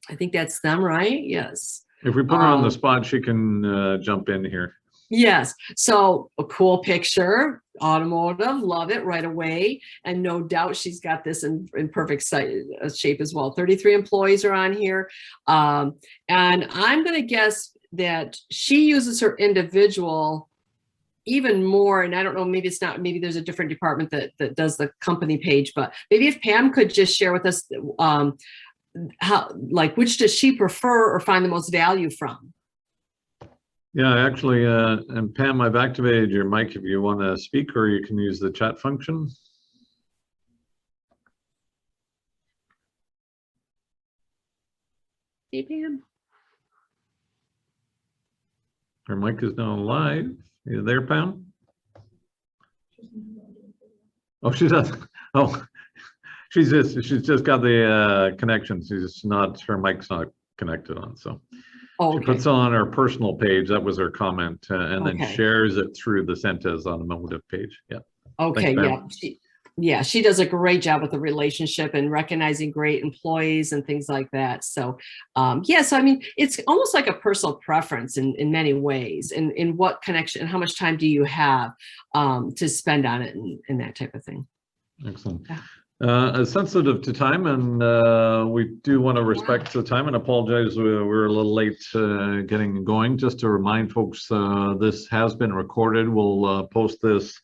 Speaker 2: I think that's them, right? Yes.
Speaker 1: If we put her on the spot, she can jump in here.
Speaker 2: Yes. So a cool picture, automotive, love it right away. And no doubt she's got this in perfect shape as well. 33 employees are on here. And I'm going to guess that she uses her individual even more. And I don't know, maybe it's not, maybe there's a different department that does the company page, but maybe if Pam could just share with us how, like, which does she prefer or find the most value from?
Speaker 1: Yeah, actually, and Pam, I've activated your mic if you want to speak, or you can use the chat function.
Speaker 2: Hey, Pam.
Speaker 1: Her mic is now live. Are you there, Pam? Oh, she does. Oh, she's just got the connection. She's not. Her mic's not connected on. So. Oh, okay. She puts on her personal page. That was her comment, and then shares it through the Centus Automotive page. Yeah.
Speaker 2: Okay. Thanks, yeah. She does a great job with the relationship and recognizing great employees and things like that. So, so I mean, it's almost like a personal preference in many ways. In what connection and how much time do you have to spend on it and that type of thing.
Speaker 1: Excellent. Yeah. Sensitive to time, and we do want to respect the time and apologize. We're a little late getting going. Just to remind folks, this has been recorded. We'll post this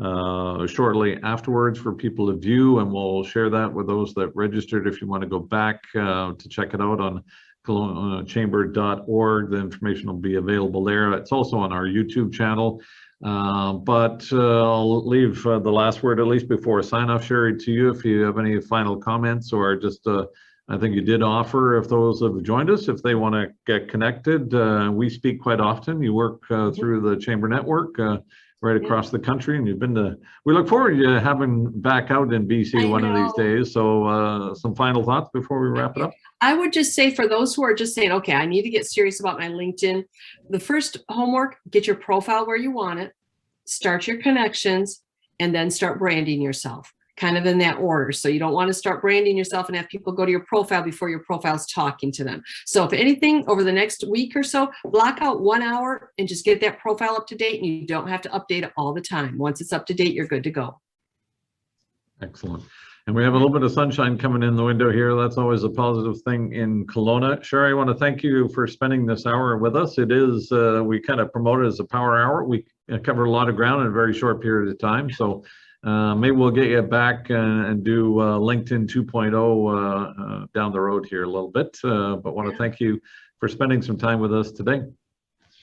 Speaker 1: shortly afterwards for people to view, and we'll share that with those that registered. If you want to go back to check it out on kelownachamber.org, the information will be available there. It's also on our YouTube channel. But I'll leave the last word, at least before sign off, Shari, to you if you have any final comments, or just I think you did offer, if those have joined us, if they want to get connected. We speak quite often. You work through the Chamber Network right across the country, and you've been to, we look forward to having back out in BC one of these days. So some final thoughts before we wrap it up?
Speaker 2: I would just say, for those who are just saying, okay, I need to get serious about my LinkedIn, the first homework, get your profile where you want it, start your connections, and then start branding yourself, kind of in that order. So you don't want to start branding yourself and have people go to your profile before your profile's talking to them. So if anything, over the next week or so, block out 1 hour and just get that profile up to date, and you don't have to update it all the time. Once it's up to date, you're good to go.
Speaker 1: Excellent. And we have a little bit of sunshine coming in the window here. That's always a positive thing in Kelowna. Shari, I want to thank you for spending this hour with us. It is, we kind of promote it as a power hour. We covered a lot of ground in a very short period of time. So maybe we'll get you back and do LinkedIn 2.0 down the road here a little bit. But want to thank you for spending some time with us today.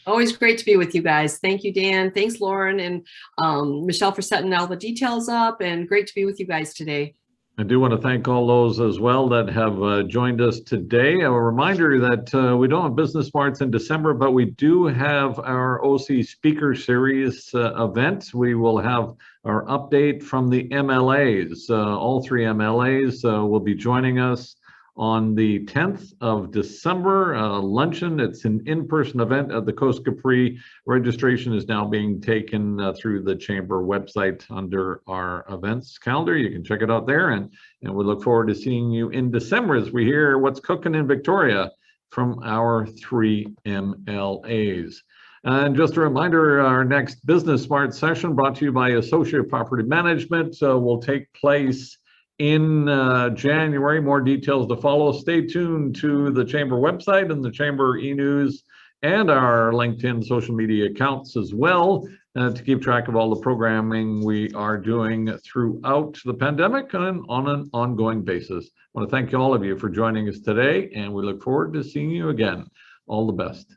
Speaker 2: Always great to be with you guys. Thank you, Dan. Thanks, Lauren and Michelle, for setting all the details up, and great to be with you guys today.
Speaker 1: I do want to thank all those as well that have joined us today. A reminder that we don't have Business Smarts in December, but we do have our OC Speaker Series event. We will have our update from the MLAs. All 3 MLAs will be joining us on the 10th of December, luncheon. It's an in-person event at the Coast Capri. Registration is now being taken through the Chamber website under our events calendar. You can check it out there, and we look forward to seeing you in December as we hear what's cooking in Victoria from our 3 MLAs. And just a reminder, our next Business Smart session, brought to you by Associate Property Management, will take place in January. More details to follow. Stay tuned to the Chamber website and the Chamber e-news and our LinkedIn social media accounts as well to keep track of all the programming we are doing throughout the pandemic and on an ongoing basis. I want to thank all of you for joining us today, and we look forward to seeing you again. All the best.